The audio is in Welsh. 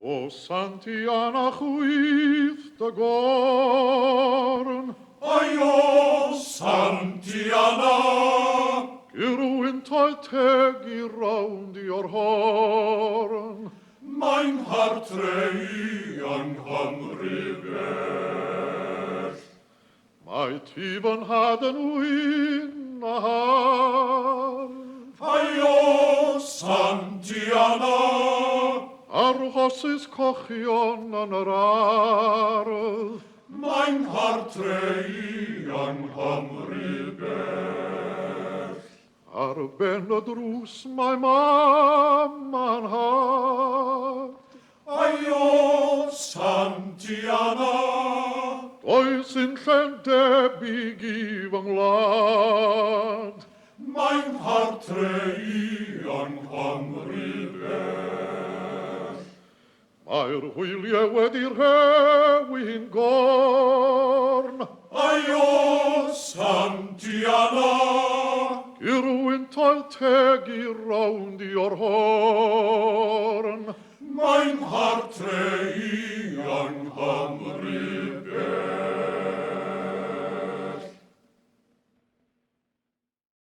O Santiana chwyth dy gorn, Aio Santiana, Gyrwyn to'i teg I rownd i'r horn. mae'n hartreu yng Nghymru bell. Mae ti fy nhad yn wyn a har, Aio Santiana, arhosys cochion yn yr ardd. mae'n hartreu yng Nghymru bell. Ar ben y drws mae mam a'n had. Aio Santiana, Oes yn llen debyg I fy ngwlad. mae'n hartreu yng Nghymru bell. Mae'r hwyliau wedi rhewyn gorn. Aio Santiana, Gyrwyn to'i teg I rownd i'r horn. mae'n hartreu yng Nghymru bell.